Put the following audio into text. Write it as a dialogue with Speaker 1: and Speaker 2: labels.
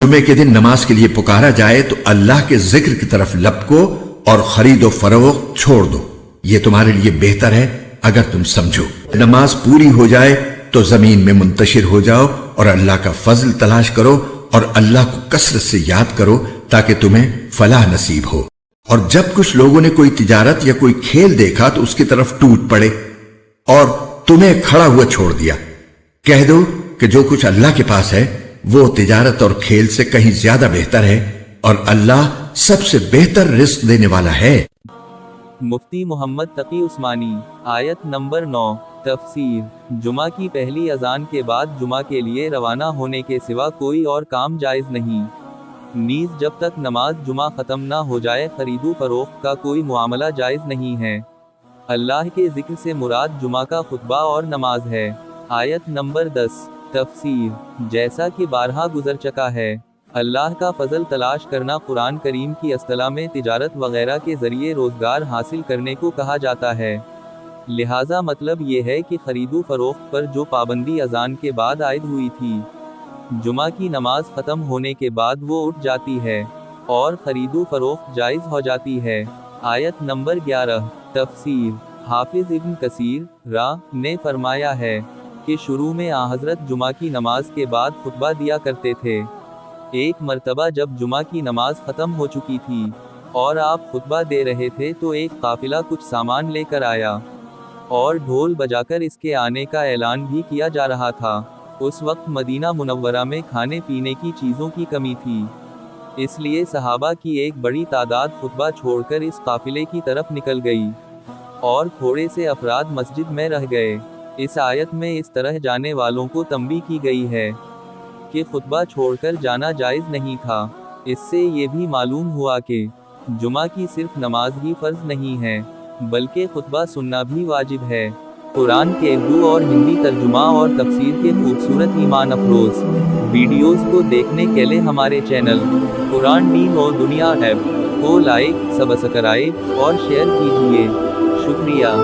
Speaker 1: जुमे के दिन नमाज के लिए पुकारा जाए तो अल्लाह के जिक्र की तरफ लपको और खरीदो फरोख्त छोड़ दो, ये तुम्हारे लिए बेहतर है अगर तुम समझो। नमाज पूरी हो जाए तो जमीन में मुंतशिर हो जाओ और अल्लाह का फजल तलाश करो और अल्लाह को कसरत से याद करो ताकि तुम्हें फलाह नसीब हो। और जब कुछ लोगों ने कोई तिजारत या कोई खेल देखा तो उसकी तरफ टूट पड़े और तुम्हें खड़ा हुआ छोड़ दिया। कह दो कि जो कुछ अल्लाह के पास है वो तिजारत और खेल से कहीं ज्यादा बेहतर है और अल्लाह सबसे बेहतर रिस्क देने वाला है।
Speaker 2: मुफ्ती मोहम्मद तकी उस्मानी। आयत नंबर 9। तफसीर। जुमा की पहली अजान के बाद जुमा के लिए रवाना होने के सिवा कोई और काम जायज़ नहीं। नीज जब तक नमाज जुमा ख़त्म ना हो जाए खरीदो फरोख्त का कोई मुआमला जायज़ नहीं है। अल्लाह के जिक्र से मुराद जुमा का खुतबा और नमाज है। आयत नंबर 10। तफसीर। जैसा कि बारहा गुजर चुका है, अल्लाह का फजल तलाश करना कुरान करीम की असतला में तिजारत वगैरह के जरिए रोजगार हासिल करने को कहा जाता है। लिहाजा मतलब ये है कि खरीदो फरोख्त पर जो पाबंदी अजान के बाद आयद हुई थी, जुमा की नमाज ख़त्म होने के बाद वो उठ जाती है और खरीदो फरोख्त जायज़ हो जाती है। आयत नंबर 11। तफसीर। हाफिज इब्न कसीर ने फरमाया है कि शुरू में हज़रत जुमा की नमाज के बाद खुतबा दिया करते थे। एक मर्तबा जब जुमा की नमाज ख़त्म हो चुकी थी और आप खुतबा दे रहे थे तो एक काफिला कुछ सामान लेकर आया और ढोल बजाकर इसके आने का ऐलान भी किया जा रहा था। उस वक्त मदीना मुनव्वरा में खाने पीने की चीज़ों की कमी थी, इसलिए सहाबा की एक बड़ी तादाद खुतबा छोड़कर इस काफिले की तरफ निकल गई और थोड़े से अफराद मस्जिद में रह गए। इस आयत में इस तरह जाने वालों को तंबीह की गई है कि खुतबा छोड़कर जाना जायज़ नहीं था। इससे ये भी मालूम हुआ कि जुमा की सिर्फ नमाज ही फ़र्ज नहीं है बल्कि खुतबा सुनना भी वाजिब है। कुरान के उर्दू और हिंदी तर्जुमा और तफसीर के खूबसूरत ईमान अफरोज़ वीडियोज़ को देखने के लिए हमारे चैनल कुरान दीन और दुनिया ऐप को लाइक, सब्सक्राइब और शेयर कीजिए। शुक्रिया।